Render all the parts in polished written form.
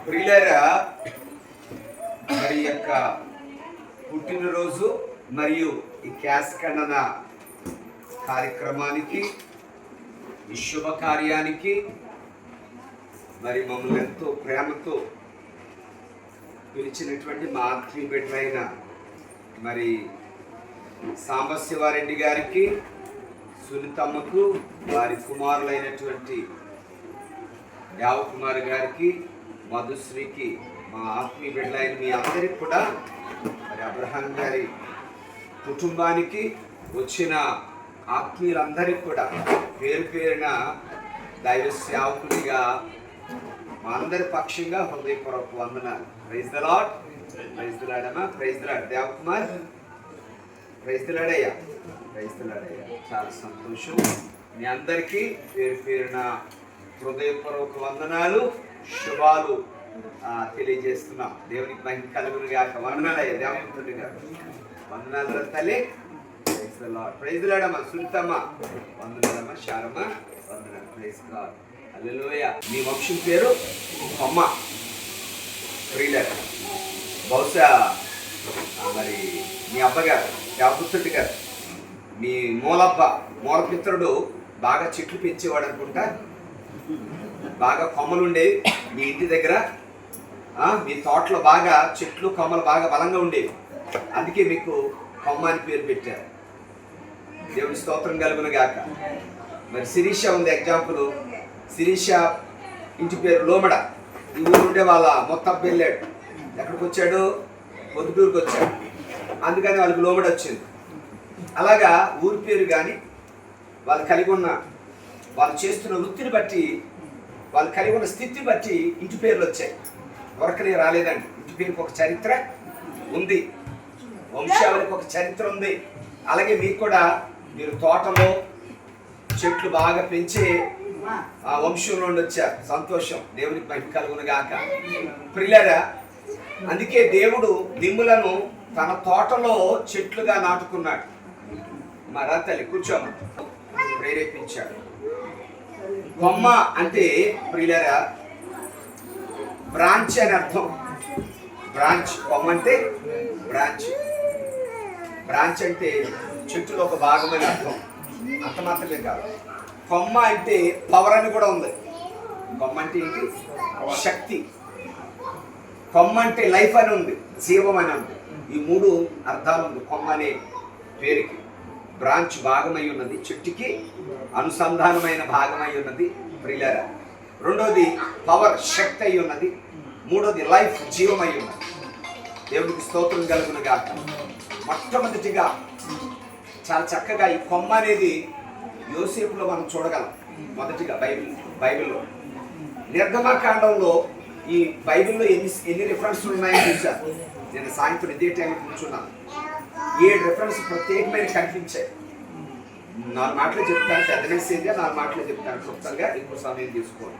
ప్రియులారా, మరి యొక్క పుట్టినరోజు మరియు ఈ క్యాస్ ఖండన కార్యక్రమానికి, ఈ శుభకార్యానికి మరి మమ్మల్ని ఎంతో ప్రేమతో పిలిచినటువంటి మా ఆత్మీయ బిడ్డలైన మరి సాంబశివారెడ్డి గారికి, సునీతమ్మకు, వారి కుమారులైనటువంటి యావకుమార్ గారికి, మధుశ్రీకి, మా ఆత్మీయ బిడ్డలైన మీ అందరికి కూడా, మరి అబ్రహాం గారి కుటుంబానికి, వచ్చిన ఆత్మీయులందరికీ కూడా పేరు పేరున దైవ సేవకుడిగా మా అందరి పక్షంగా హృదయపూర్వక వందనాలు. Praise the lord. Praise the lord అమ్మా. Praise the lord Devakumar. Praise the lord అయ్యా. ప్రైజ్ ద లార్డ్ అయ్యా. చాలా సంతోషం. మీ అందరికీ పేరు పేరున హృదయపూర్వక వందనాలు, శుభాలు తెలియజేస్తున్నాం. దేవునికి మహిమ కలుగును గాక. వందనాలు అయ్యా దేవపుత్రుడి గారు. వందనాలు తల్లి. Praise the lord. Praise the lord అమ్మా. సునీతమ్మ వందనాలమ్మ. శారమ్మ వందనాలు. Praise the lord. హల్లెలూయా. మీ వంశం పేరు కొమ్మ. ప్రియులారా, బహుశా మరి మీ అబ్బగారు దేవపుత్రుడి గారు, మీ మూలపిత్రుడు బాగా చెట్లు పెంచేవాడు అనుకుంటా. బాగా కొమ్మలు ఉండేవి మీ ఇంటి దగ్గర. మీ తోటలో బాగా చెట్లు కొమ్మలు బాగా బలంగా ఉండేవి. అందుకే మీకు కొమ్మ అని పేరు పెట్టారు. దేవుని స్తోత్రం కలుగును గాక. మరి శిరీష ఉంది ఎగ్జాంపుల్. శిరీష ఇంటి పేరు లోమడ. ఈ ఊరు ఉండే వాళ్ళ మొత్తం వెళ్ళాడు. ఎక్కడికి వచ్చాడు? పొద్దుటూరుకు వచ్చాడు. అందుకని వాళ్ళకి లోమడ వచ్చింది. అలాగా ఊరి పేరు కానీ వాళ్ళు చేస్తున్న వృత్తిని బట్టి, వాళ్ళు కలిగి ఉన్న స్థితిని బట్టి ఇంటి పేర్లు వచ్చాయి. వరకనే రాలేదండి. ఇంటి పేరుకి ఒక చరిత్ర ఉంది, వంశావళికి ఒక చరిత్ర ఉంది. అలాగే మీకు కూడా మీరు తోటలో చెట్లు బాగా పెంచే ఆ వంశం నుండి వచ్చారు. సంతోషం. దేవునికి మహిమ కలుగును గాక. ప్రియులారా, అందుకే దేవుడు నిమ్ములను తన తోటలో చెట్లుగా నాటుకున్నాడు. మరా తల్లి కూర్చోమ ప్రేరేపించాడు. కొమ్మ అంటే ప్రియులారా బ్రాంచ్ అని అర్థం. బ్రాంచ్. కొమ్మ అంటే బ్రాంచ్. బ్రాంచ్ అంటే చెట్టులో ఒక భాగమైన అర్థం. అంత మాత్రమే కాదు, కొమ్మ అంటే పవర్ అని కూడా ఉంది. కొమ్మ అంటే ఏంటి? శక్తి. కొమ్మ అంటే లైఫ్ అని ఉంది, జీవం అని ఉంది. ఈ మూడు అర్థాలు ఉంది కొమ్మ అనే పేరుకి. బ్రాంచ్ భాగమై ఉన్నది, చెట్టుకి అనుసంధానమైన భాగమై ఉన్నది ప్రియులారా. రెండోది పవర్, శక్తి అయి ఉన్నది. మూడోది లైఫ్, జీవమై ఉన్నది. దేవుడికి స్తోత్రం కలుగును గాక. మొట్టమొదటిగా చాలా చక్కగా ఈ కొమ్మ అనేది యోసేపులో మనం చూడగలం. మొదటిగా బైబిల్లో నిర్గమకాండంలో ఈ బైబిల్లో ఎన్ని రిఫరెన్స్లు ఉన్నాయని చూశాను. నేను సాయంత్రం ఇదే టైంలో కూర్చున్నాను. 7 రిఫరెన్స్ ప్రత్యేకమైన కనిపించాయి. 4 మాటలు చెప్తాను, పెద్ద మెసేజ్గా 4 మాటలు చెప్తాను. క్లుప్తంగా ఎక్కువ సమయం తీసుకోండి.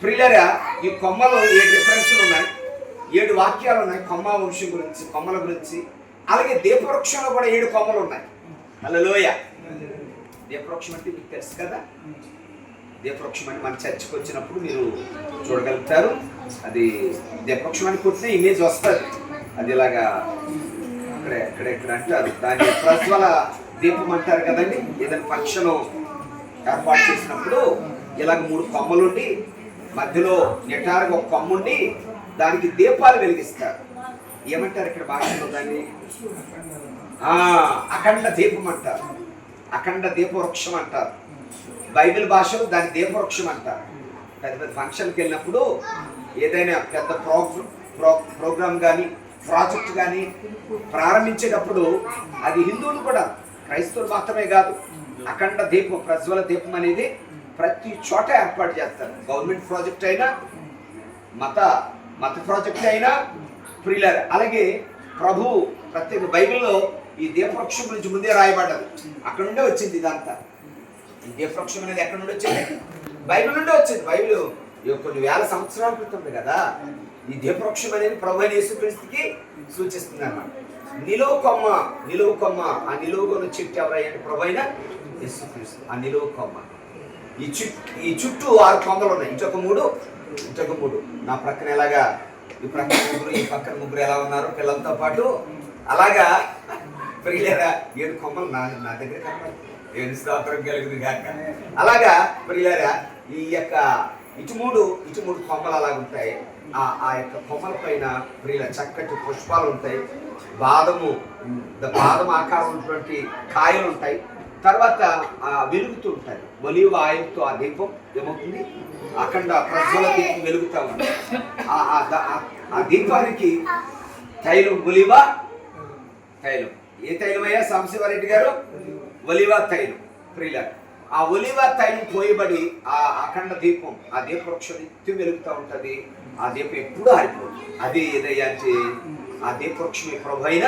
ప్రియులారా, ఈ కొమ్మలో 7 రిఫరెన్స్లు ఉన్నాయి, 7 వాక్యాలు ఉన్నాయి కొమ్మ వంశం గురించి, కొమ్మల గురించి. అలాగే దీపవృక్షంలో కూడా 7 కొమ్మలు ఉన్నాయి. హల్లెలూయా. దీపవృక్షం అంటే మీకు తెలుసు కదా. దీపవృక్షం అంటే మన చర్చికి వచ్చినప్పుడు మీరు చూడగలుగుతారు. అది దీపవృక్షం అని కొట్టిన ఇమేజ్ వస్తుంది. అది ఇలాగా ఎక్కడ అంటారు దాన్ని ప్రజ్వల దీపం అంటారు కదండి. ఏదైనా ఫంక్షన్ ఏర్పాటు చేసినప్పుడు ఇలాగ 3 కొమ్మలుండి మధ్యలో నిటారుగా ఒక కొమ్మ ఉండి దానికి దీపాలు వెలిగిస్తారు. ఏమంటారు ఇక్కడ భాషలో దాన్ని? అఖండ దీపం అంటారు, అఖండ దీపవృక్షం అంటారు. బైబిల్ భాషలో దాన్ని దీపవృక్షం అంటారు. పెద్ద పెద్ద ఫంక్షన్కి వెళ్ళినప్పుడు ఏదైనా పెద్ద ప్రోగ్రామ్ కానీ ప్రాజెక్ట్ కానీ ప్రారంభించేటప్పుడు అది హిందువులు కూడా, క్రైస్తవులు మాత్రమే కాదు, అఖండ దీపం, ప్రజ్వల దీపం అనేది ప్రతి చోట ఏర్పాటు చేస్తారు. గవర్నమెంట్ ప్రాజెక్ట్ అయినా, మత ప్రాజెక్ట్ అయినా ప్రియులారా. అలాగే ప్రభు ప్రత్యేక బైబిల్లో ఈ దీపవృక్షం గురించి ముందే రాయబడ్డది. అక్కడ నుండే వచ్చింది ఇదంతా. ఈ దీపవృక్షం అనేది ఎక్కడ నుండి వచ్చింది? బైబిల్ నుండే వచ్చింది. బైబిల్ కొన్ని వేల సంవత్సరాల క్రితం కదా. ఈ దీపవృక్షం అనేది ప్రభు అయిన యేసుక్రీస్తుకి సూచిస్తుంది అన్నమాట. నిలువు కొమ్మ. ఆ నిలువుగొన్న చెట్టు ఎవరయ్యంటే ప్రభు అయిన యేసుక్రీస్తు. ఆ నిలువు కొమ్మ. ఈ చుట్టూ 6 కొమ్మలు ఉన్నాయి. ఇంకొక 3 ఇంకొక 3 నా ప్రక్కన ఎలాగా ఈ ప్రక్కన ముగ్గురు ఈ పక్కన ముగ్గురు ఎలా ఉన్నారు పిల్లలతో పాటు అలాగా ప్రియులారా 7 కొమ్మలు నా దగ్గర కనపడతాయి. దేవుని స్తోత్రం కలుగును గాక. అలాగా ప్రియులారా ఈ యొక్క ఇటు మూడు కొమ్మలు అలాగ ఉంటాయి. ఆ యొక్క కొమ్మల పైన ప్రియుల చక్కటి పుష్పాలు ఉంటాయి. బాదము ఆకారం ఉన్నటువంటి కాయలు ఉంటాయి. తర్వాత వెలుగుతూ ఉంటాయి. ఒలీవ ఆయిల్తో ఆ దీపం ఏమవుతుంది, అఖండ ప్రజ్వల దీపం వెలుగుతూ ఉంది. ఆ దీపానికి తైలం ఒలీవ తైలం. ఏ తైలమయ్యా సాంబశివారెడ్డి గారు? ఒలీవ తైలం. ప్రియుల ఆ ఒలీవ తైలం పోయబడి ఆ అఖండ దీపం, ఆ దీపవృక్షం నిత్యం వెలుగుతూ ఉంటుంది. ఆ దీపం ఎప్పుడు ఆరిపోదు. అది ఏదయ్యా అంటే ఆ దీపవృక్షమే ప్రభు అయిన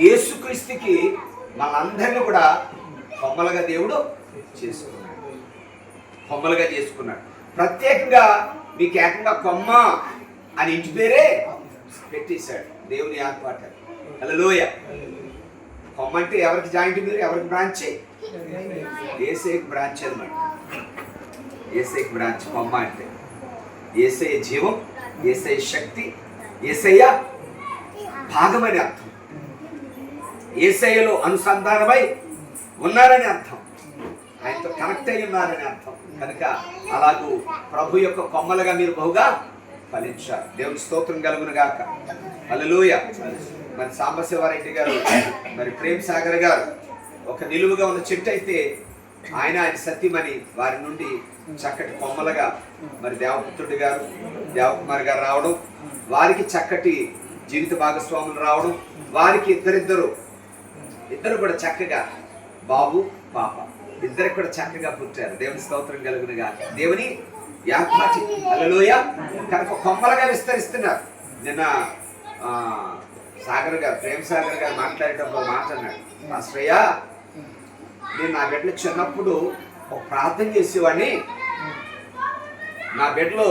యేసుక్రీస్తుకి మనందరినీ కూడా కొమ్మలుగా దేవుడు చేసుకున్నాడు. ప్రత్యేకంగా మీకు ఏకంగా కొమ్మ అని ఇంటి పేరే పెట్టేశాడు దేవుని ఏర్పాటు. హల్లెలూయ. కొమ్మ అంటే ఎవరికి జాయింట్ మీరు, ఎవరికి బ్రాంచ్? యేసయ్యకి బ్రాంచ్ అన్నమాట. యేసయ్యకి బ్రాంచ్ కొమ్మ అంటే. యేసయ్య జీవం, యేసయ్య శక్తి, యేసయ్య భాగమని అర్థం. యేసయ్యలో అనుసంధానమై ఉన్నారని అర్థం. ఆయనతో కనెక్ట్ అయి ఉన్నారని అర్థం. కనుక అలాగూ ప్రభు యొక్క కొమ్మలుగా మీరు బహుగా ఫలించారు. దేవుని స్తోత్రం కలుగును గాక. హల్లెలూయ. మరి సాంబశివారెడ్డి గారు, మరి ప్రేమ్ సాగర్ గారు ఒక నిలువుగా ఉన్న చెట్టు అయితే ఆయన సత్యమని వారి నుండి చక్కటి కొమ్మలుగా మరి దేవపుత్రుడి గారు, దేవకుమారి గారు రావడం, వారికి చక్కటి జీవిత భాగస్వాములు రావడం, వారికి ఇద్దరు కూడా చక్కగా బాబు పాప ఇద్దరికి కూడా చక్కగా పుట్టారు. దేవుని స్తోత్రం కలుగునుగా. దేవుని యాత్మాటి. హల్లెలూయ. కనుక కొమ్మలుగా విస్తరిస్తున్నారు. నిన్న సాగర్ గారు, ప్రేమ్ సాగర్ గారు మాట్లాడేటప్పుడు మాట అన్నాడు, ఆశ్రయ నేను నా బిడ్డలు చిన్నప్పుడు ఒక ప్రార్థన చేసేవాడిని, నా బిడ్డలో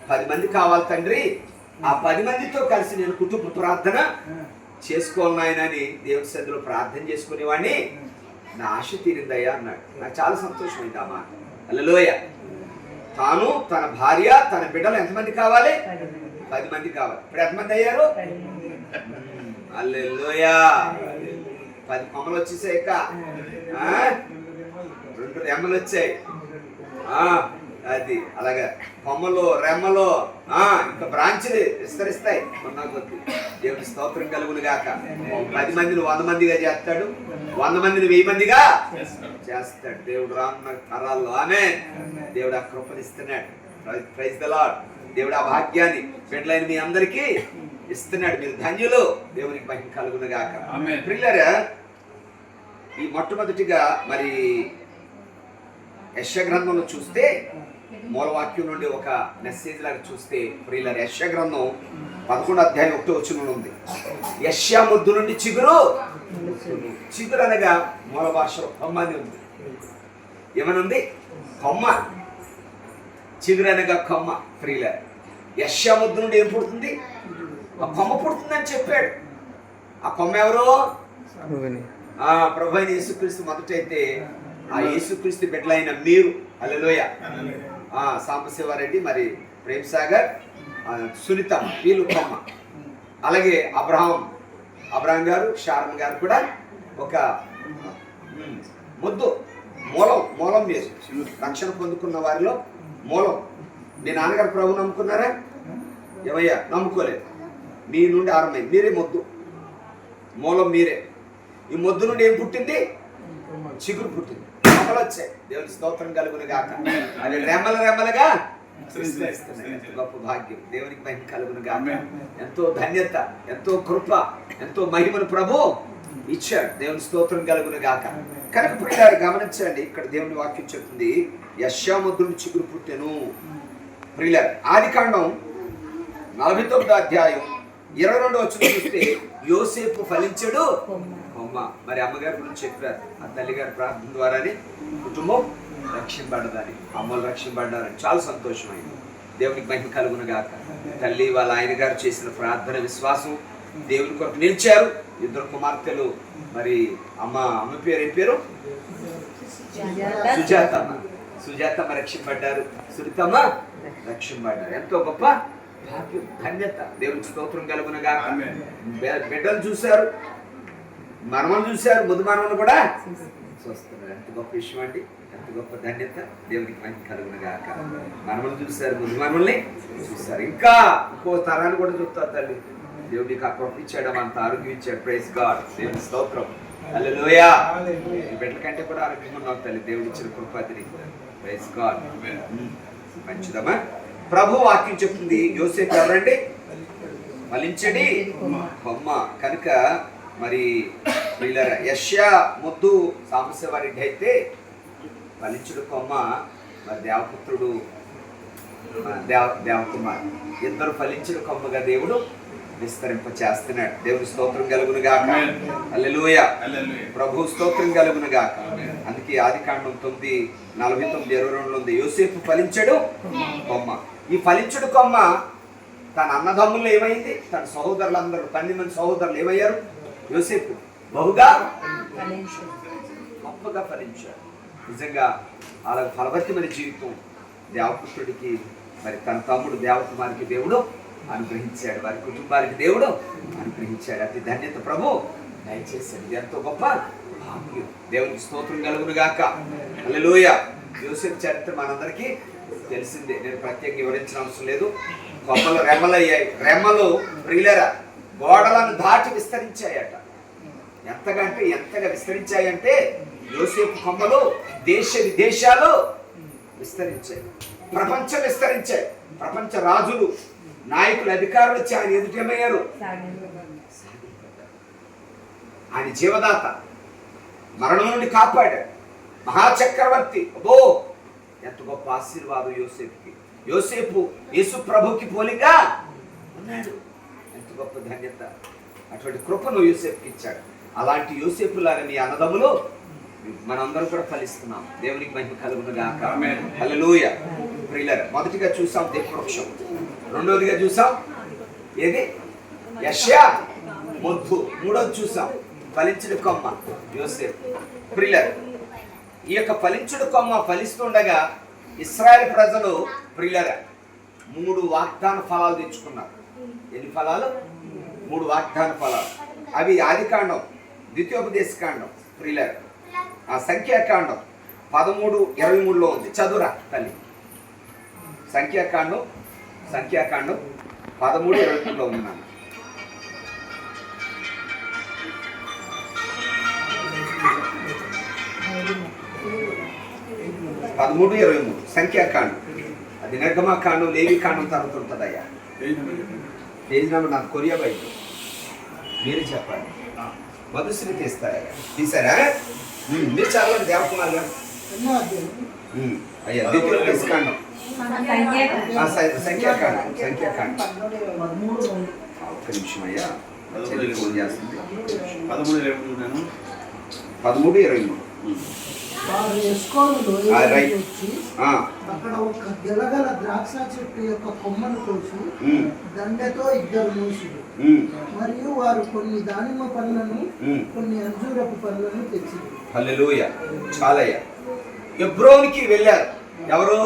10 మంది కావాలి తండ్రి, ఆ 10 మందితో కలిసి నేను కుటుంబ ప్రార్థన చేసుకోవాలని దేవుని సన్నిధిలో ప్రార్థన చేసుకునేవాడిని, నా ఆశ తీరిందయ్యా అన్నాడు. నాకు చాలా సంతోషమైంది ఆ మాట. హల్లెలూయ. తాను, తన భార్య, తన బిడ్డలు ఎంతమంది కావాలి? 10 మంది కావాలి. ఇప్పుడు ఎంతమంది అయ్యారు? హల్లెలూయ. 10 కొమ్మలు వచ్చేసాక 2 రెమ్మలు వచ్చాయి. అది అలాగా కొమ్మలు, రెమ్మలు, ఇంకా బ్రాంచ్లు విస్తరిస్తాయి. ఉన్న కొద్ది దేవుని స్తోత్రం కలుగును గాక. 10 మందిని 100 మందిగా చేస్తాడు, 100 మందిని 1000 మందిగా చేస్తాడు దేవుడు రానున్న తరాల్లో. ఆమేన్. దేవుడు ఆ కృపనిస్తున్నాడు. Praise the lord. దేవుడు ఆ భాగ్యాన్ని బిడ్డలైన మీ అందరికీ ఇస్తున్నాడు. మీరు ధన్యులు. దేవునికి మహిమ కలుగును గాక. ప్రియులారా, ఈ మొట్టమొదటిగా మరి యెషయా గ్రంథంలో చూస్తే, మూలవాక్యం నుండి ఒక మెసేజ్ లాగా చూస్తే, ప్రియులారా యెషయా గ్రంథం 11వ అధ్యాయం 1వ వచనంలో ఉంది, యెషయా ముద్దు నుండి చిగురు అనగా మూల భాషలో కొమ్మ అని ఉంది. ఏమనుంది? కొమ్మ. చిగురు అనగా కొమ్మ. ప్రియులారా యెషయా ముద్దు నుండి ఏం పుడుతుంది? ఆ కొమ్మ పుడుతుందని చెప్పాడు. ఆ కొమ్మ ఎవరు? ప్రభు అయిన యేసుక్రీస్తు. మొదటైతే ఆ యేసుక్రీస్తు బిడ్డలైన మీరు. హల్లెలూయ. సాంబశివారెడ్డి, మరి ప్రేమ్ సాగర్, సునీత, వీళ్ళు కొమ్మ. అలాగే అబ్రహాం గారు, షారన్ గారు కూడా ఒక ముద్దు, మూలం మీరు. రక్షణ పొందుకున్న వారిలో మూలం. మీ నాన్నగారు ప్రభు నమ్ముకున్నారా? ఏమయ్యా? నమ్ముకోలేదు. మీ నుండి ఆరంభమైంది. మీరే మొద్దు, మూలం మీరే. ఈ మొద్దు నుండి ఏం పుట్టింది? చిగురు పుట్టింది, కొమ్మలు వచ్చాయి. దేవుని స్తోత్రం కలుగును గాక. అది రెమ్మలుగా గొప్ప భాగ్యం. దేవునికి మహిమ కలుగును గాక. ఎంతో ధన్యత, ఎంతో కృప, ఎంతో మహిమను ప్రభు ఇచ్చాడు. దేవుని స్తోత్రం కలుగును గాక. కనుక ప్రియులారా గమనించండి, ఇక్కడ దేవుని వాక్యం చెప్తుంది, యెషయా ముద్దు నుండి చిగురు పుట్టెను. ప్రియులారా ఆదికాండం 49వ అధ్యాయం 22వ వచనం చూస్తే, యోసేపు ఫలించడు కొమ్మ. మరి అమ్మగారి గురించి చెప్పారు, ఆ తల్లిగారి ప్రార్థన ద్వారానే కుటుంబం రక్షింపబడ్డదని, అమ్మలు రక్షింపబడ్డారని. చాలా సంతోషమైంది. దేవునికి మహిమ కలుగును గాక. తల్లి వాళ్ళ ఆయన గారు చేసిన ప్రార్థన, విశ్వాసం దేవుని కొరకు నిలిచారు. 2 కుమార్తెలు. మరి అమ్మ పేరు ఏం పేరు? సుజాత. సుజాతమ్మ రక్షింపడ్డారు, సునీతమ్మ రక్షింపడ్డారు. ఎంతో గొప్ప భాగ్యం, ధన్యత. దేవునికి స్తోత్రం కలుగునగా. బిడ్డలు చూశారు, మనమను చూశారు, ముద్దు మనమను కూడా చూస్తున్నారు. ఎంత గొప్ప విషయం అండి, ఎంత గొప్ప ధన్యత. దేవునికి మంచి కలుగునగా. మనమను చూశారు, ముద్దు మనల్ని చూశారు, ఇంకా ఇంకో తరాన్ని కూడా చూస్తారు. తల్లి దేవుడికి ఆ కృప ఇచ్చాడు, అంత ఆరోగ్యం ఇచ్చాడు. ప్రైజ్ గాడ్, దేవుని స్తోత్రం. హల్లెలూయా. బిడ్డల కంటే కూడా ఆరోగ్యంగా ఉన్నావు తల్లి, దేవుడి ఇచ్చిన కృపతిని. Praise God. మంచిదమ్మా. ప్రభు వాక్యం చెప్తుంది, యోసేపు ఎవరండి? ఫలించడి కొమ్మ. కనుక మరి వీళ్ళ యెషయా మొద్దు సాంబశివారెడ్డి అయితే ఫలించుడు కొమ్మ, మరి దేవపుత్రుడు దేవకుమార్. ఇద్దరు ఫలించిన కొమ్మగా దేవుడు విస్తరింప చేస్తున్నాడు. దేవుని స్తోత్రం కలుగును గాక. హల్లెలూయా. ప్రభు స్తోత్రం కలుగును గాక. అందుకే ఆదికాండం 9:49-22 ఉంది, యోసేపు ఫలించడు కొమ్మ. ఈ ఫలించుడు కొమ్మ తన అన్నదమ్ముల్లో ఏమైంది? తన సహోదరులందరూ 12 మంది సహోదరులు ఏమయ్యారు? యోసేపు బహుగా గొప్పగా ఫలించాడు. నిజంగా అలా ఫలవత్తమైన జీవితం దేవపుత్రుడికి, మరి తన తమ్ముడు దేవకుమారికి దేవుడు అనుగ్రహించాడు, వారి కుటుంబానికి దేవుడు అనుగ్రహించాడు. అతి ధన్యత ప్రభు దయచేశాడు. ఎంతో గొప్ప భాగ్యం. దేవునికి స్తోత్రం కలుగును గాక. హల్లెలూయా. యోసేపు చరిత్ర మనందరికీ తెలిసిందే, నేను ప్రత్యేకంగా వివరించిన అవసరం లేదు. కొమ్మలు రెమ్మలయ్యాయి. రెమ్మలు ప్రియులరా గోడలను దాటి విస్తరించాయట. ఎంతగా విస్తరించాయంటే యోసేపు కొమ్మలు దేశ విదేశాలు విస్తరించాయి, ప్రపంచం విస్తరించాయి. ప్రపంచ రాజులు, నాయకులు, అధికారులు వచ్చి ఆయన ఎదుటేమయ్యారు? ఆయన జీవదాత, మరణం నుండి కాపాడాడు, మహాచక్రవర్తి. అబ్బో ఎంత గొప్ప ఆశీర్వాదం యోసేపుకి. యోసేపు యేసు ప్రభుకి పోలిగా ఉన్నాడు. ఎంత గొప్ప ధన్యత. అటువంటి కృపను యోసేపుకి ఇచ్చాడు. అలాంటి యోసేపులాగా మీ అన్నదమ్ములు మనందరం కూడా ఫలిస్తున్నాం. దేవునికి మహిమ కలుగును గాక. హల్లెలూయా. ప్రియులారా, మొదటిగా చూసాం దీపవృక్షం, రెండోదిగా చూసాం ఏది? యెషయా మొద్దు, మూడోది చూసాం ఫలించుడు కొమ్మ యోసేపు. ప్రియులారా, ఈ యొక్క ఫలించుడు కొమ్మ ఫలిస్తుండగా ఇశ్రాయేలు ప్రజలు ప్రియులారా 3 వాగ్దాన ఫలాలు తెచ్చుకున్నారు. ఎన్ని ఫలాలు? 3 వాగ్దాన ఫలాలు. అవి ఆదికాండం, ద్వితీయోపదేశకాండం, ప్రియులారా ఆ సంఖ్యాకాండం 13:23 ఉంది. చదువురా తల్లి. సంఖ్యాకాండం 13:23 ఉంది నాన్న. 13:23 సంఖ్యాకాండం. అది నిర్గమకాండం, లేవికాండం తర్వాత ఉంటుందయ్యా. పేజ్ నెంబర్ నాకు కొరియా బైబిల్, మీరు చెప్పండి. మధుశ్రీ తీస్తారయ్యా. తీసారా? మీరు చదవండి దేవకుమార్ గారు. అయ్యా ద్వితీయోపదేశకాండం, సంఖ్యాకాండం. ఒక్క నిమిషం అయ్యా, ఫోన్ చేస్తుంది. 13:23 వారు ఎస్కోలులో వచ్చి అక్కడ ఒక గెలగల ద్రాక్ష చెట్టు యొక్క కొమ్మను కోసి దండతో 2 మూసులు, మరియు వారు కొన్ని దానిమ్మ పండ్లను కొన్ని అంజూరపు పండ్లను తెచ్చింది. హల్లెలూయా. చాలయ్య. హెబ్రోనుకి వెళ్ళారు. ఎవరు?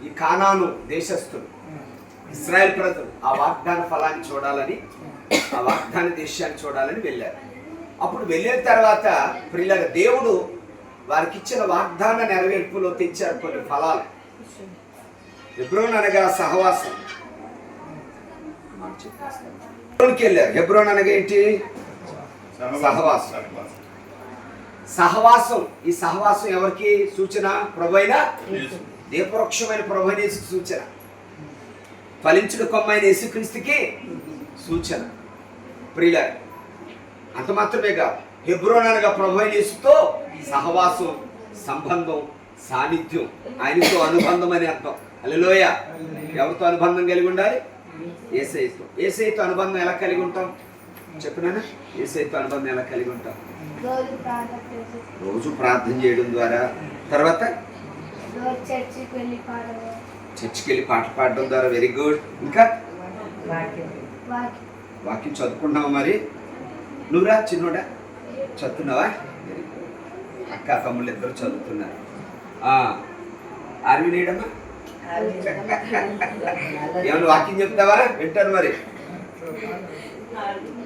ఈ కానాను దేశస్థులు, ఇశ్రాయేల్ ప్రజలు ఆ వాగ్దాన ఫలాన్ని చూడాలని, ఆ వాగ్దాన దేశాన్ని చూడాలని వెళ్ళారు. అప్పుడు వెళ్ళిన తర్వాత ప్రియులారా దేవుడు వారికి ఇచ్చిన వాగ్దాన నెరవేర్పులో తెచ్చారు కొన్ని ఫలాలు. హెబ్రోన్ అనగా సహవాసం. హెబ్రోన్కి వెళ్ళారు. హెబ్రోన్ అనగా ఏంటి? సహవాసం. సహవాసం. ఈ సహవాసం ఎవరికి సూచన? ప్రభువైన దీపవృక్షమైన ప్రభువైన యేసుకి సూచన. ఫలించుడు కొమ్మైన యేసుక్రీస్తుకి సూచన. ప్రియులారా అంత మాత్రమే కాదు, హెబ్రోన్ అనగా ప్రభువైన యేసుతో సహవాసం, సంబంధం, సాన్నిధ్యం, ఆయనతో అనుబంధం అని అర్థం. హల్లెలూయా. ఎవరితో అనుబంధం కలిగి ఉండాలి? యేసయ్యతో. యేసయ్యతో అనుబంధం ఎలా కలిగి ఉంటాం చెప్పినానా? యేసయ్యతో అనుబంధం ఎలా కలిగి ఉంటాం? రోజు ప్రార్థన చేయడం ద్వారా, తర్వాత చర్చికి వెళ్ళి పాట పాడడం ద్వారా. Very good. ఇంకా వాక్యం చదువుకుంటున్నావా? మరి నువ్వురా చిన్నోడా, చదువుతున్నావా? అక్క తమ్ముళ్ళు ఇద్దరు చదువుతున్నారు. ఆర్వి నీడమ్మా ఏమన్నా వాక్యం చెప్తావా? వింటాను మరి.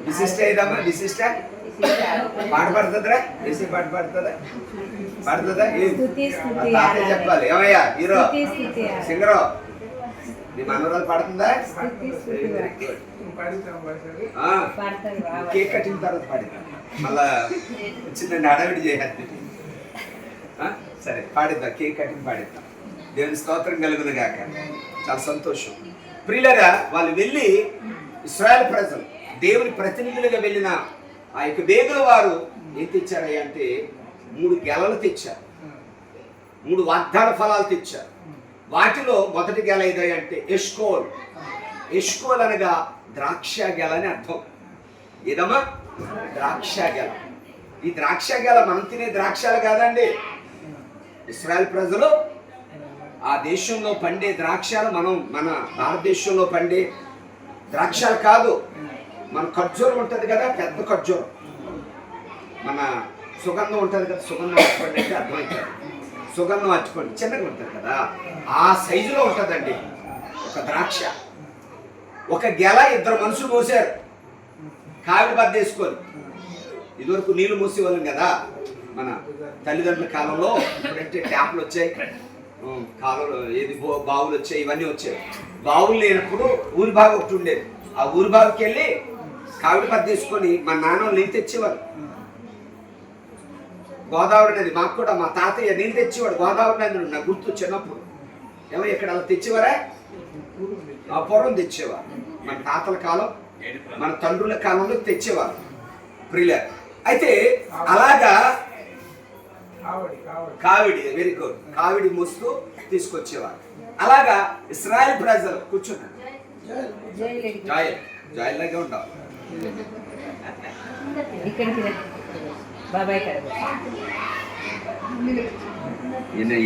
విశిష్ట ఏదమ్మా? విశిష్ట పాట పాడుతుందిరా? వేసే పాట పాడుతుందా? పాడుతుందా? తాతయ్య చెప్పాలి. ఏమయ్యా హీరో సింగరో నీ మనవరాలు పాడుతుందా? కేక్ కట్టిన తర్వాత పాడిద్దాం. మళ్ళా చిన్న హడావిడి చేయాలి. సరే పాడిద్దాం, కేక్ కట్టిన పాడిద్దాం. దేవుని స్తోత్రం కలుగును గాక. చాలా సంతోషం. ప్రియులరా, వాళ్ళు వెళ్ళి ఇశ్రాయేలు ప్రజలు దేవుని ప్రతినిధులుగా వెళ్ళిన ఆ యొక్క వేగుల వారు ఏం తెచ్చారయ్యా అంటే 3 గెలలు తెచ్చారు, 3 వాగ్దాన ఫలాలు తెచ్చారు. వాటిలో మొదటి గెల ఏదయ్యా అంటే ఎష్కోల్. ఎష్కోల్ అనగా ద్రాక్ష గెల అని అర్థం. ఏదమ్మా? ద్రాక్ష గెల. ఈ ద్రాక్ష గెల మనం తినే ద్రాక్షాలు కాదండి. ఇశ్రాయేలు ప్రజలు ఆ దేశంలో పండే ద్రాక్షాలు మన భారతదేశంలో పండే ద్రాక్షాలు కాదు. మన ఖర్జూరం ఉంటుంది కదా, పెద్ద ఖర్జూరం, మన సుగంధం ఉంటుంది కదా, సుగంధం అట్టుకోండి అంటే అర్థమవుతుంది. సుగంధం అట్టుకోండి చిన్నగా ఉంటుంది కదా, ఆ సైజులో ఉంటుందండి ఒక ద్రాక్ష. ఒక గెల 2 మనుషులు మోసారు కావిడి బద్దేసుకొని. ఇదివరకు నీళ్లు మోసేవాళ్ళం కదా మన తల్లిదండ్రుల కాలంలో. ఇప్పుడంటే ట్యాప్లు వచ్చాయి, కాలంలో బావులు వచ్చాయి, ఇవన్నీ వచ్చాయి. బావులు లేనప్పుడు ఊరి బావి ఒకటి ఉండేది. ఆ ఊరి బావికి వెళ్ళి కావిడి పద్ద తీసుకొని మా నాన్న నీళ్ళు తెచ్చేవారు. గోదావరి నది, మాకు కూడా మా తాతయ్య నీళ్ళు తెచ్చేవాడు. గోదావరి నది నాకు గుర్తు చిన్నప్పుడు. ఏమో ఇక్కడ అలా తెచ్చేవారా? ఆ పూర్వం తెచ్చేవారు. మన తాతల కాలం, మన తండ్రుల కాలంలో తెచ్చేవారు. ప్రియుల అయితే అలాగా కావిడి, వెరీ గుడ్, కావిడి మోస్తూ తీసుకొచ్చేవారు. అలాగా ఇశ్రాయేలు ప్రజలు కూర్చున్నారు. జాయిల్లాగే ఉంటావు.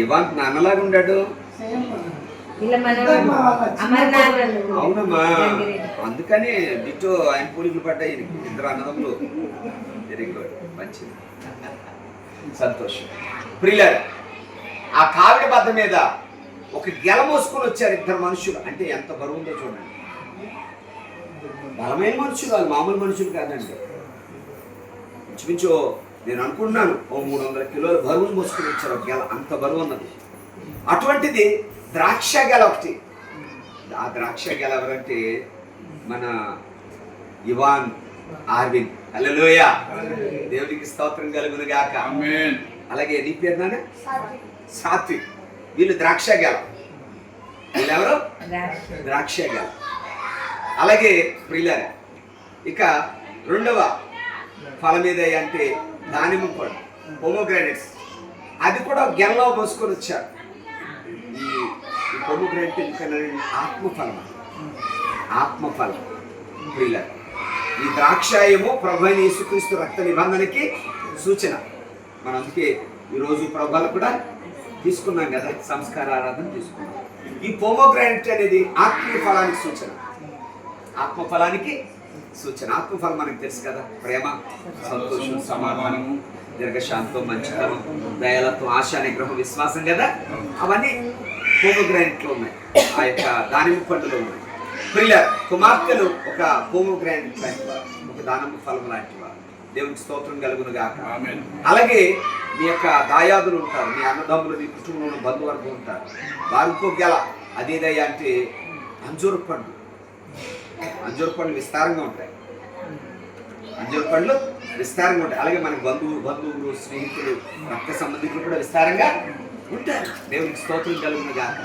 ఇవాన్ నాన్నలాగా ఉన్నాడు. అవునమ్మా, అందుకని బిట్టు ఆయన పూలికలు పడ్డాయి. 2 అన్నదమ్ములు. వెరీ గుడ్, మంచిది, సంతోషం. ప్రియులారా, ఆ కావిడి బద్ద మీద ఒక గెల మోసుకొని వచ్చారు 2 మనుషులు. అంటే ఎంత బరువు ఉందో చూడండి. బలమైన మనుషులు, వాళ్ళు మామూలు మనుషులు కాదండి. ఇంచుమించు నేను అనుకుంటున్నాను 300 కిలోల బరువును మోసుకొని వచ్చారు ఒక గెల. అంత బరువు ఉన్నది. అటువంటిది ద్రాక్ష గెల ఒకటి. ఆ ద్రాక్ష గెల ఎవరంటే మన ఇవాన్ ఆర్విన్. హల్లెలూయా, దేవునికి స్తోత్రం కలుగును గాక. అలాగే నీ పేరు నాన్న? సాత్విక్. వీళ్ళు ద్రాక్ష గెల. వీళ్ళెవరు? ద్రాక్ష గెల. అలాగే ప్రియులారా, ఇక 2వ ఫలం ఏదయ్యా అంటే దానిమ్మ పళ్ళు, పొమోగ్రానైట్స్. అది కూడా గెలలో మోసుకొని వచ్చారు. ఈ పొమోగ్రానైట్ ఇంకా ఆత్మఫలం. ఆత్మఫలం ప్రియులారా, ఈ ద్రాక్ష ఏమో ప్రభువైన యేసుక్రీస్తు రక్త నిబంధనకి సూచన. మనం అందుకే ఈరోజు ప్రభువులు కూడా తీసుకున్నాం కదా, సంస్కార ఆరాధన తీసుకున్నాం. ఈ పొమోగ్రానైట్ అనేది ఆత్మీయ ఫలానికి సూచన, ఆత్మఫలానికి సూచన. ఆత్మఫలం మనకు తెలుసు కదా, ప్రేమ, సంతోషం, సమాధానము, దీర్ఘశాంతం, మంచితనం, దయాలత్వం, ఆశ, నిగ్రహం, విశ్వాసం కదా. అవన్నీ పొమోగ్రానైట్లో ఉన్నాయి, ఆ యొక్క దానిమ్మ పండులో ఉన్నాయి. ప్రియుల కుమార్తెలు ఒక పొమోగ్రానైట్ లాంటి వారు, ఒక దానిమ్మ ఫలం లాంటి వారు. దేవునికి స్తోత్రం కలుగును గాక. అలాగే మీ యొక్క దాయాదులు ఉంటారు, మీ అన్నదమ్ములు, మీ కుటుంబంలో బంధువర్గం ఉంటారు. వారికో గెల. అదేదయ్యా అంటే అంజూరు పండు. అంజూరు పండ్లు విస్తారంగా ఉంటాయి. అంజూరు పండ్లు విస్తారంగా ఉంటాయి. అలాగే మనకి బంధువులు, స్నేహితులు, రక్త సంబంధికులు కూడా విస్తారంగా ఉంటారు. దేవునికి స్తోత్రం కలుగును గాక.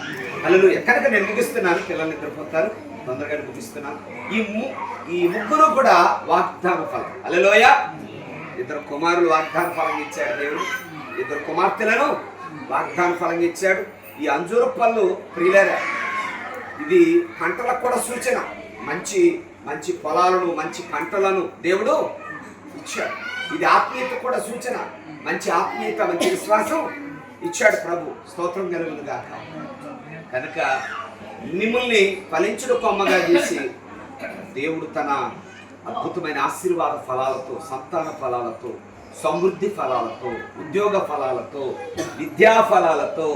హల్లెలూయా. ఎక్కడికి నేను ముగిస్తున్నాను, పిల్లలు నిద్రపోతారు, తొందరగా ముగిస్తున్నాను. ఈ ముగ్గురు కూడా వాగ్దాన ఫలం. హల్లెలూయా. 2 కుమారులు వాగ్దాన ఫలం ఇచ్చాడు దేవుడు, 2 కుమార్తెలను వాగ్దాన ఫలం ఇచ్చాడు. ఈ అంజూరు పళ్ళు ప్రియులారా, ఇది పంటలకు కూడా సూచన. మంచి మంచి పొలాలను, మంచి పంటలను దేవుడు ఇచ్చాడు. ఇది ఆత్మీయత కూడా సూచన. మంచి ఆత్మీయత, మంచి విశ్వాసం ఇచ్చాడు ప్రభు. స్తోత్రం కలుగును గాక. కనుక మిమ్మల్ని ఫలించుడు కొమ్మగా చేసి దేవుడు తన అద్భుతమైన ఆశీర్వాద ఫలాలతో, సంతాన ఫలాలతో, సమృద్ధి ఫలాలతో, ఉద్యోగ ఫలాలతో, విద్యా ఫలాలతో,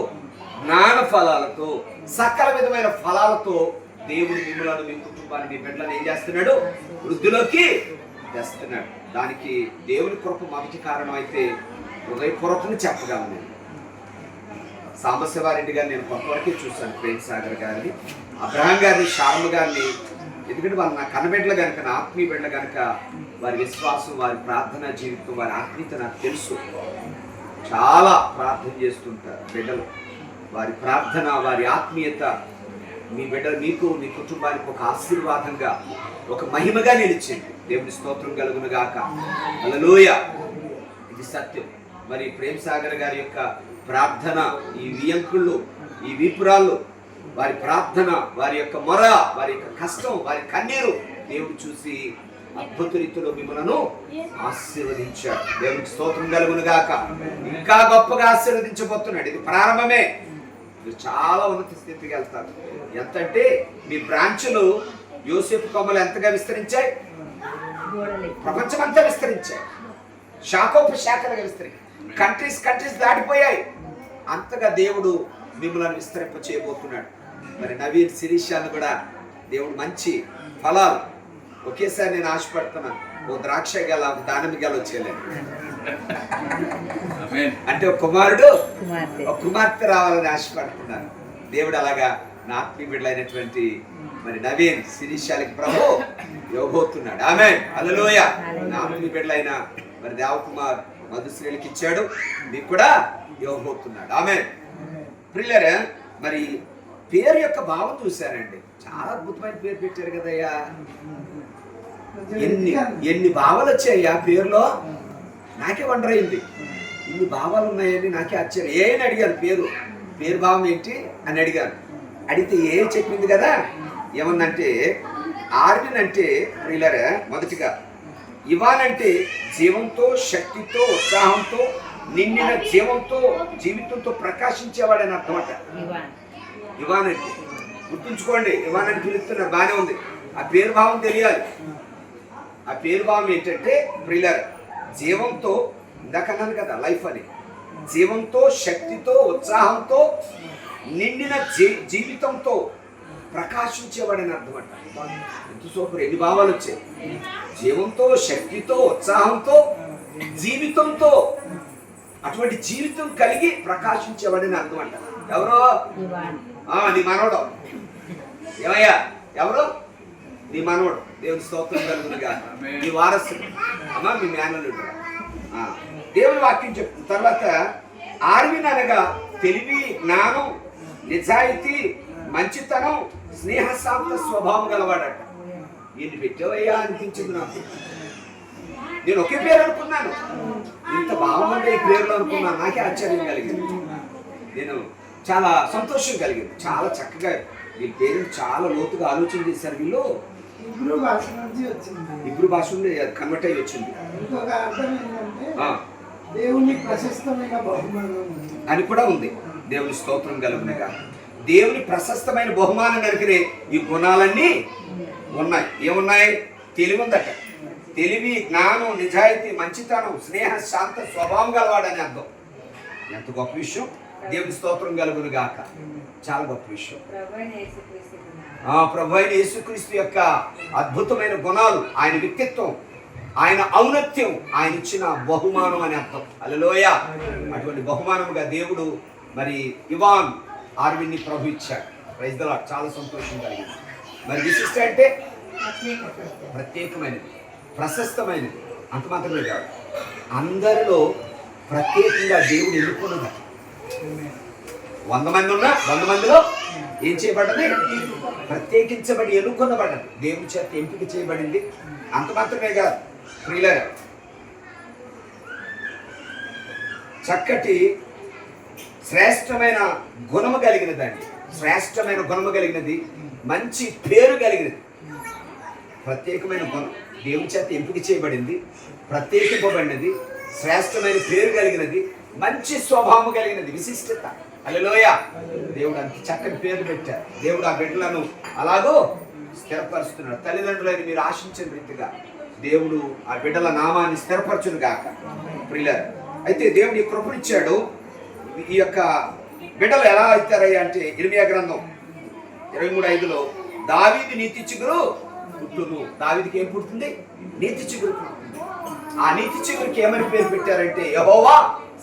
జ్ఞాన ఫలాలతో, సకల విధమైన ఫలాలతో దేవుడు మిమ్మల్ని, మీ కుటుంబాన్ని, మీ బిడ్డలను ఏం చేస్తున్నాడు? వృద్ధిలోకి తెస్తున్నాడు. దానికి దేవుని కృప మొదటి కారణం అయితే హృదయపూర్వకంగా చెప్పగలను. నేను సాంబశివారెడ్డి గారిని నేను కొంతవరకే చూశాను, ప్రేమ్ సాగర్ గారిని, అబ్రహాం గారిని, శారమ్మ గారిని. ఎందుకంటే వాళ్ళు నా కనబిడ్డలు కనుక, నా ఆత్మీయ బిడ్డలు కనుక, వారి విశ్వాసం, వారి ప్రార్థనా జీవితం, వారి ఆత్మీయత నాకు తెలుసు. చాలా ప్రార్థన చేస్తుంటారు బిడ్డలు. వారి ప్రార్థన, వారి ఆత్మీయత మీ బిడ్డలు, మీకు, మీ కుటుంబానికి ఒక ఆశీర్వాదంగా, ఒక మహిమగా నిలిచింది. దేవుని స్తోత్రం కలుగును గాక. హల్లెలూయా. ఇది సత్యం. మరి ప్రేమ్ సాగర్ గారి యొక్క ప్రార్థన, ఈ వియంకుళ్ళు, ఈ వీపురాళ్ళు, వారి ప్రార్థన, వారి యొక్క మొర, వారి యొక్క కష్టం, వారి కన్నీరు దేవుడు చూసి అద్భుత రీతిలో మిమ్మలను ఆశీర్వదించాడు. దేవునికి స్తోత్రం కలుగును గాక. ఇంకా గొప్పగా ఆశీర్వదించబోతున్నాడు. ఇది ప్రారంభమే. మీరు చాలా ఉన్నత స్థితికి వెళ్తారు. ఎంతంటే మీ బ్రాంచులు యోసేపు కొమ్మలు ఎంతగా విస్తరించాయి? ప్రపంచమంతా విస్తరించాయి. శాఖోపశాఖలుగా విస్తరించాయి. కంట్రీస్ దాటిపోయాయి. అంతగా దేవుడు మిమ్మల్ని విస్తరింప చేయబోతున్నాడు. మరి నవీన్, శిరీషాన్ని కూడా దేవుడు మంచి ఫలాలు, ఒకేసారి నేను ఆశపడుతున్నాను. ఓ ద్రాక్ష గెల, ఒక దానిమ్మ గెల వచ్చేయాలని, అంటే ఒక కుమారుడు, ఒక కుమార్తె రావాలని ఆశపడుతున్నాను. దేవుడు అలాగా నా ఆత్మీయ బిడ్డలైనటువంటి మరి నవీన్, శిరీషాలకి ప్రభు ఇవ్వబోతున్నాడు. ఆమేన్. హల్లెలూయా. నా ఆత్మీయ బిడ్డలైన మరి దేవకుమార్, మధుశ్రీలకి ఇచ్చాడు, మీకు కూడా ఇవ్వబోతున్నాడు. ఆమేన్. ప్రియులారా, మరి పేరు యొక్క భావం చూశారండి. చాలా అద్భుతమైన పేరు పెట్టారు కదయ్యా. ఎన్ని భావాలు వచ్చాయ్యా పేరులో? నాకే వండర్ అయింది. ఇన్ని భావాలు ఉన్నాయని నాకే ఆశ్చర్యం. ఏని అడిగాను, పేరు భావం ఏంటి అని అడిగాను. అడిగితే ఏ చెప్పింది కదా, ఏమన్నంటే ఆర్విన్ అంటే ప్రియులారా, మొదటిగా ఇవాన్ అంటే జీవంతో, శక్తితో, ఉత్సాహంతో నిండిన జీవితంతో ప్రకాశించేవాడని అర్థమట. ఇవాన్ అంటే గుర్తుంచుకోండి. ఇవాన్ అని పిలుస్తున్నారు, బాగానే ఉంది. ఆ పేరు భావం తెలియాలి. ఆ పేరు భావం ఏంటంటే ప్రియులారా, జీవంతో, ఇందాకన్నాను కదా లైఫ్ అని, జీవంతో, శక్తితో, ఉత్సాహంతో నిండిన జీవితంతో ప్రకాశించేవాడని అర్థమట. ఎంత సూపర్. ఎన్ని భావాలు వచ్చాయి? జీవంతో, శక్తితో, ఉత్సాహంతో, జీవితంతో, అటువంటి జీవితం కలిగి ప్రకాశించేవాడని అర్థం అంట. ఎవరో నీ మనవడు. ఏమయ్యా? ఎవరు? నీ మనవడు. దేవుని స్తోత్రం కలుగునుగా. నీ వారసుడు, అమ్మా మీ మేనల్లుడు. దేవుని వాక్యం చెప్తున్న తర్వాత ఆర్విన్ అనగా తెలివి, జ్ఞానం, నిజాయితీ, మంచితనం, స్నేహశాంత స్వభావం గలవాడట. ఈయన పెట్టావయ్యా అనిపించింది నాకు. నేను ఒకే పేరు అనుకున్నాను, ఇంత బాగుండే ఈ పేర్లు అనుకున్నాను. నాకే ఆశ్చర్యం కలిగింది. నేను చాలా సంతోషం కలిగింది. చాలా చక్కగా వీళ్ళ పేరు చాలా లోతుగా ఆలోచన చేశారు వీళ్ళు. ఇబ్రూ భాష నుండి కన్వర్ట్ అయ్యి వచ్చింది. దేవుని ప్రశస్తమైన బహుమానం అని కూడా ఉంది. దేవుని స్తోత్రం కలుగునగా. దేవుని ప్రశస్తమైన బహుమానం కనుకనే ఈ గుణాలన్నీ ఉన్నాయి. ఏమున్నాయి? తెలివి ఉందట. తెలివి, జ్ఞానం, నిజాయితీ, మంచితనం, స్నేహ, శాంత స్వభావం గలవాడని అర్థం. ఎంత గొప్ప విషయం. దేవుని స్తోత్రం కలుగును గాక. చాలా గొప్ప విషయం. ప్రభు అయిన యేసుక్రీస్తు యొక్క అద్భుతమైన గుణాలు, ఆయన వ్యక్తిత్వం, ఆయన ఔన్నత్యం, ఆయన ఇచ్చిన బహుమానం అని అర్థం. హల్లెలూయా. అటువంటి బహుమానముగా దేవుడు మరి ఇవాన్ ఆర్విన్ని ప్రభు ఇచ్చాడు. Praise the lord. చాలా సంతోషం కలిగింది. మరి విశిష్ట అంటే ప్రత్యేకమైనది, ప్రశస్తమైనది. అంత మాత్రమే కాదు, అందరిలో ప్రత్యేకంగా దేవుడు ఎన్నుకున్నది. 100 మంది ఉన్నా 100 మందిలో ఏం చేయబడ్డది? ప్రత్యేకించబడి ఎన్నుకొనబడ్డది. దేవుని చేత ఎంపిక చేయబడింది. అంత మాత్రమే కాదు ప్రియులారా, చక్కటి శ్రేష్టమైన గుణము కలిగినదండి. శ్రేష్టమైన గుణము కలిగినది, మంచి పేరు కలిగినది, ప్రత్యేకమైన గుణం. దేవుని చేత ఎంపిక చేయబడింది, ప్రత్యేకింపబడినది, శ్రేష్టమైన పేరు కలిగినది, మంచి స్వభావం కలిగినది, విశిష్టత. హల్లెలూయా. దేవుడు అంత చక్కటి పేరు పెట్టారు. దేవుడు ఆ బిడ్డలను అలాగో స్థిరపరుస్తున్నాడు. తల్లిదండ్రులని మీరు ఆశించిన రీతిగా దేవుడు ఆ బిడ్డల నామాన్ని స్థిరపరచును గాక. ప్రియులారా, అయితే దేవుడు ఈ కృపనిచ్చాడు. ఈ యొక్క బిడ్డలు ఎలా అవుతారయ్యా అంటే ఇర్మియా గ్రంథం 23:5లో దావీదు నీతి చిగురు పుట్టును. దావీదుకి ఏం పుడుతుంది? నీతి చిగురు పుడుతుంది. ఆ నీతి చిగురికి ఏమని పేరు పెట్టారంటే యెహోవా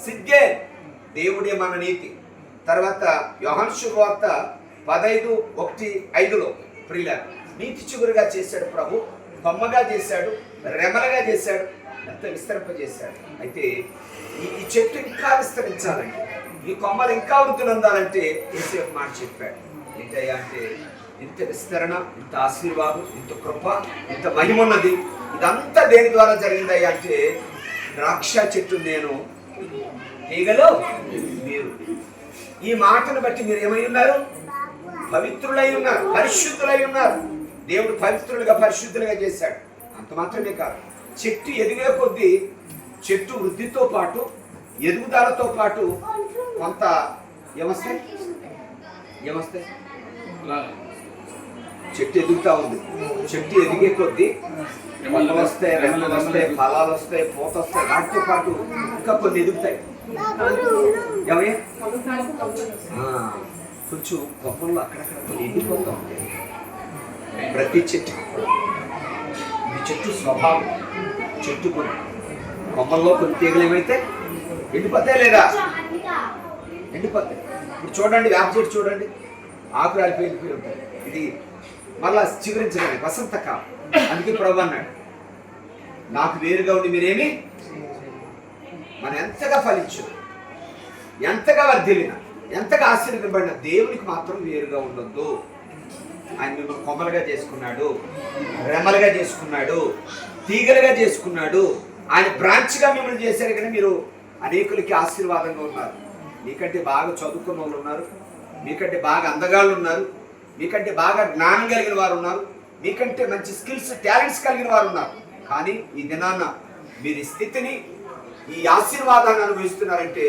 సిద్కేల్, దేవుడే మన నీతి. తర్వాత యోహాను శుభవార్త 15:1-5లో ప్రియులారా, నీతి చిగురుగా చేశాడు ప్రభు, కొమ్మగా చేశాడు, రెమలగా చేశాడు, ఎంత విస్తరింపజేశాడు. అయితే ఈ చెట్టు ఇంకా విస్తరించాలంటే, ఈ కొమ్మలు ఇంకా వృద్ధి పొందాలంటే యేసేపు మాట చెప్పాడు. ఏంటయ్యా అంటే ఇంత విస్తరణ, ఇంత ఆశీర్వాదం, ఇంత కృప, ఇంత మహిమ ఉన్నది. ఇదంతా దేని ద్వారా జరిగిందయ్యా అంటే ద్రాక్ష చెట్టు నేను, తీగలో మీరు. ఈ మాటను బట్టి మీరు ఏమై ఉన్నారు? పవిత్రులై ఉన్నారు, పరిశుద్ధులై ఉన్నారు. దేవుడు పవిత్రులుగా పరిశుద్ధులుగా చేశాడు. అంత మాత్రమే కాదు, చెట్టు ఎదిగే కొద్దీ చెట్టు వృద్ధితో పాటు ఎదుగుదలతో పాటు కొంత ఏమొస్తాయి? చెట్టు ఎదుగుతా ఉంది. చెట్టు ఎదిగే కొద్దీ మొక్కలు వస్తాయి, రెమ్మలు వస్తాయి, ఫలాలు వస్తాయి, పూత వస్తాయి. వాటితో పాటు ఇంకా కొన్ని ఎదుగుతాయి. ఏమయ్యా? కొంచెం కొమ్మల్లో అక్కడక్కడ కొన్ని ఎండిపోతూ ఉంటాయి. ప్రతి చెట్టు, ఈ చెట్టు స్వభావం, చెట్టు కొన్ని కొమ్మల్లో కొన్ని తీగలు ఏమైతే ఎండిపోతాయి లేదా? ఎండిపోతాయి. ఇప్పుడు చూడండి, వేప చెట్టు చూడండి, ఆకులు వెళ్ళిపోయి ఉంటాయి. ఇది మళ్ళా చిగురించడానికి వసంతకాలం. అందుకే ప్రభు అన్నాడు, నాకు వేరుగా ఉండి మీరేమి. మనం ఎంతగా ఫలించు, ఎంతగా వర్ధిల్లిన, ఎంతగా ఆశీర్వదింపబడిన దేవునికి మాత్రం వేరుగా ఉండొద్దు. ఆయన మిమ్మల్ని కొమ్మలుగా చేసుకున్నాడు, రెమ్మలుగా చేసుకున్నాడు, తీగలుగా చేసుకున్నాడు. ఆయన బ్రాంచ్గా మిమ్మల్ని చేశారు. కానీ మీరు అనేకులకి ఆశీర్వాదంగా ఉన్నారు. మీకంటే బాగా చదువుకున్న వాళ్ళు ఉన్నారు, మీకంటే బాగా అందగాళ్ళు ఉన్నారు, మీకంటే బాగా జ్ఞానం కలిగిన వారు ఉన్నారు, మీకంటే మంచి స్కిల్స్, టాలెంట్స్ కలిగిన వారు ఉన్నారు. కానీ ఈ దినాన్న మీరు ఈ స్థితిని, ఈ ఆశీర్వాదాన్ని అనుభవిస్తున్నారంటే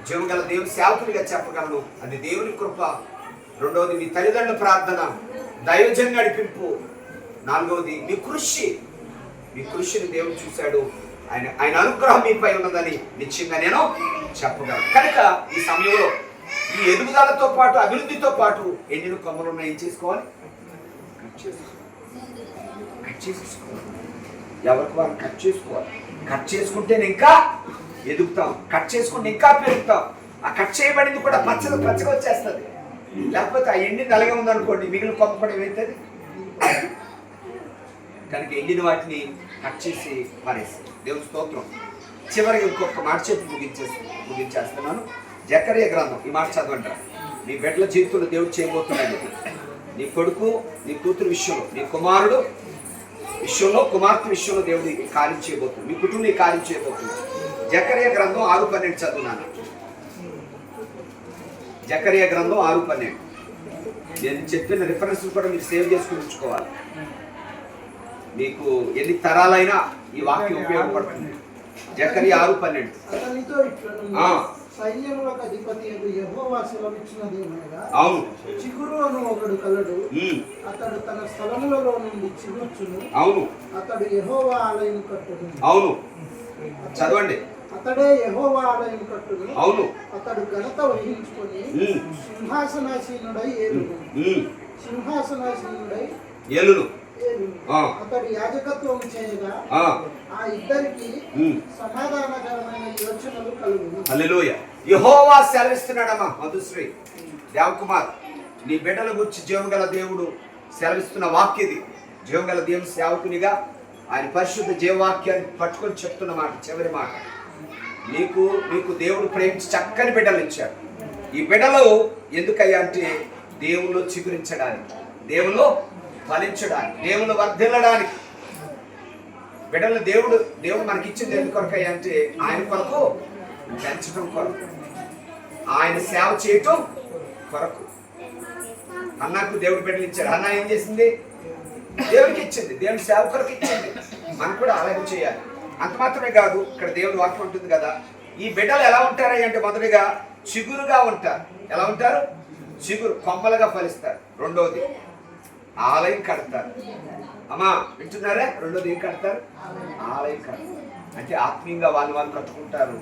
జీవగల దేవుని సేవకునిగా చెప్పగలను. అది దేవుని కృప. రెండవది మీ తల్లిదండ్రుల ప్రార్థన, దైవజన నడిపింపు. నాలుగవది మీ కృషి. మీ కృషిని దేవుడు చూశాడు. ఆయన అనుగ్రహం మీపై ఉన్నదని నిశ్చయంగా నేను చెప్పగలను. కనుక ఈ సమయంలో ఈ ఎదుగుదలతో పాటు, అభివృద్ధితో పాటు ఎన్ని కొమ్మలు ఉన్నాయి, ఏం చేసుకోవాలి? కట్ చేసేసుకోవాలి. ఎవరికి వారు కట్ చేసుకోవాలి. కట్ చేసుకుంటేనే ఇంకా ఎదుగుతాం, కట్ చేసుకుంటే ఇంకా పెరుగుతాం. ఆ కట్ చేయబడింది కూడా పచ్చగా వచ్చేస్తుంది. లేకపోతే ఆ ఎండిని అలాగే ఉందనుకోండి, మిగిలిన కొమ్మ కూడా ఏమవుతుంది? కనుక ఎండిన వాటిని కట్ చేసి పారేస్తాం. దేవుని స్తోత్రం. చివరికి ఇంకొక మాట చెప్పి ముగించేస్తున్నాను. జకర్యా గ్రంథం, ఈ మాట చదవంటారు. నీ బిడ్డల జీవితంలో దేవుడు చేయబోతున్నాడు. నీ కొడుకు, నీ కూతురు విషయంలో, నీ కుమారుడు విషయంలో, కుమార్తె విషయంలో దేవుడు ఈ కార్యం చేయబోతుంది. మీ కుటుంబం ఈ కార్యం చేయబోతుంది. జకర్యా గ్రంథం 6:12 చదువున్నాను. జకర్యా గ్రంథం 6:12. నేను చెప్పిన రిఫరెన్స్ కూడా మీరు సేవ్ చేసుకుని ఉంచుకోవాలి. మీకు ఎన్ని తరాలైనా ఈ వాక్యం ఉపయోగపడుతుంది. జకర్యా 6:12. అతనితో ఇట్లా సైన్యములకు అధిపతి యెహోవా సెలవిచ్చినదేమనగా, అవును, చిగురు అను ఒకడు కలడు, అతడు తన స్థలములలో నుండి చిగుర్చును, అవును, అతడు యెహోవా ఆలయం కట్టును. అవును, చదవండి. అతడే యెహోవా ఆలయం కట్టును, అవును, అతడు ఘనత వహించుకొని సింహాసనాసీనుడై ఏలును, సింహాసనాసీనుడై ఏలును. అతడు యాజకత్వం చేయగా ఆ ఇద్దరికి సమాధానకరమైన యోచనలు కలుగును. హల్లెలూయా. యెహోవా సెలవిస్తున్నాడమ్మా మధుశ్రీ దేవకుమార్, నీ బిడ్డల గురించి జీవగల దేవుడు సెలవిస్తున్న వాక్యది. జీవగల దేవుని సేవకునిగా ఆయన పరిశుద్ధ జీవవాక్యాన్ని పట్టుకొని చెప్తున్న మాట, చివరి మాట. నీకు దేవుడు ప్రేమించి చక్కని బిడ్డలు ఇచ్చాడు. ఈ బిడ్డలు ఎందుకయ్యా అంటే దేవుళ్ళు చిగురించడానికి, దేవుళ్ళు ఫలించడానికి, దేవుళ్ళు వర్ధిల్లడానికి. బిడ్డలు దేవుడు మనకి ఇచ్చింది ఎందుకు కొరకయ్యా అంటే ఆయన కొరకు పెంచడం కొరకు, ఆయన సేవ చేయటం కొరకు. అన్నకు దేవుడు బిడ్డలు ఇచ్చాడు. అన్న ఏం చేసింది? దేవుడికి ఇచ్చింది, దేవుని సేవ కొరకు ఇచ్చింది. మనం కూడా అలాగే చేయాలి. అంత మాత్రమే కాదు, ఇక్కడ దేవుని వాక్యం ఉంటుంది కదా. ఈ బిడ్డలు ఎలా ఉంటారు అంటే మొదటిగా చిగురుగా ఉంటారు. ఎలా ఉంటారు? చిగురు, కొమ్మలుగా ఫలిస్తారు. రెండవది ఆలయం కడతారు. అమ్మా వింటున్నారా? రెండోది ఏం కడతారు? ఆలయం కడతారు. అంటే ఆత్మీయంగా వాళ్ళు బ్రతుకుంటారు.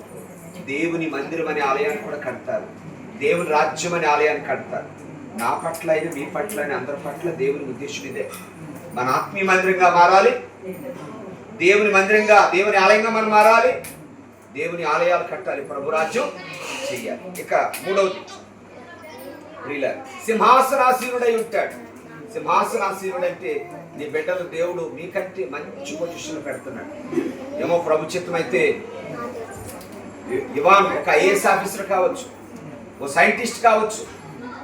దేవుని మందిరం అనే ఆలయాన్ని కూడా కడతారు. దేవుని రాజ్యం అనే ఆలయాన్ని కడతారు. నా పట్ల అయినా మీ పట్ల అయినా అందరి పట్ల దేవుని ఉద్దేశం ఇదే. మన ఆత్మీయ మందిరంగా మారాలి, దేవుని మందిరంగా, దేవుని ఆలయంగా మనం మారాలి, దేవుని ఆలయాలు కట్టాలి, ప్రభు రాజ్యం చెయ్యాలి. ఇక మూడవది, సింహాసనాసీనుడై ఉంటాడు. సింహాసనాసీనుడు అంటే నీ బిడ్డలు దేవుడు మీకంటే మంచి పొజిషన్లో పెడుతున్నాడు. ఏమో ప్రభు చిత్తం అయితే ఇవాన్ ఒక ఐఏఎస్ ఆఫీసర్ కావచ్చు, ఓ సైంటిస్ట్ కావచ్చు,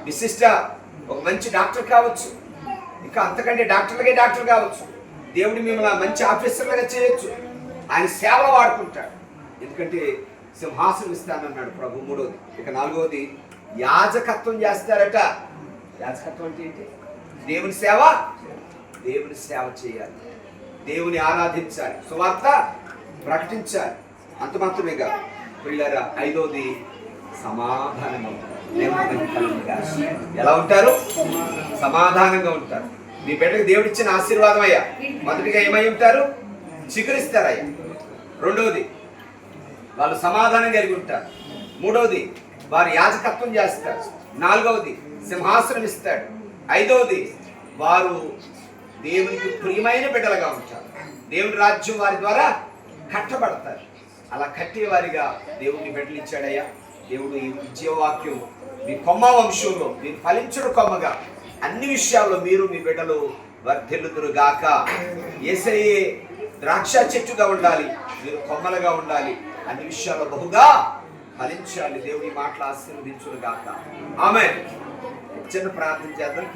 విశిష్ట ఒక మంచి డాక్టర్ కావచ్చు, ఇంకా అంతకంటే డాక్టర్ కావచ్చు. దేవుడు మిమ్మల్ని మంచి ఆఫీసర్లుగా చేయొచ్చు. ఆయన సేవలో వాడుకుంటాడు. ఎందుకంటే సింహాసనం ఇస్తానన్నాడు ప్రభు. మూడవది, ఇక నాలుగవది, యాజకత్వం చేస్తారట. యాజకత్వం అంటే ఏంటి? దేవుని సేవ చేయాలి, దేవుని ఆరాధించాలి, సువార్త ప్రకటించాలి. అంత మాత్రమే కాదు ప్రియులారా, ఐదవది సమాధానంగా ఉంటారు. ఎలా ఉంటారు? సమాధానంగా ఉంటారు. మీ బిడ్డకు దేవుడు ఇచ్చిన ఆశీర్వాదం అయ్యా. మొదటిగా ఏమై ఉంటారు? చిగురిస్తారయ్యా. రెండవది, వాళ్ళు సమాధానం కలిగి ఉంటారు. మూడవది, వారు యాజకత్వం చేస్తారు. నాలుగవది, సింహాసనం ఇస్తాడు. ఐదవది, వారు దేవునికి ప్రియమైన బిడ్డలుగా ఉంటారు. దేవుని రాజ్యం వారి ద్వారా కట్టబడతారు. అలా కట్టేవారిగా దేవుడిని బిడ్డలు ఇచ్చాడయ్యా. దేవుడు ఈ జీవవాక్యం మీ కొమ్మ వంశంలో మీరు ఫలించుడు కొమ్మగా అన్ని విషయాల్లో మీరు మీ బిడ్డలు వర్ధిల్లుదురు గాక. యేసయ్యే ద్రాక్ష చెట్టుగా ఉండాలి, మీరు కొమ్మలుగా ఉండాలి, అన్ని విషయాల్లో బహుగా ఫలించాలి. దేవుడి మాటలు ఆశీర్వదించును గాక. ఆమేన్. చిన్న ప్రార్థన చేద్దాం.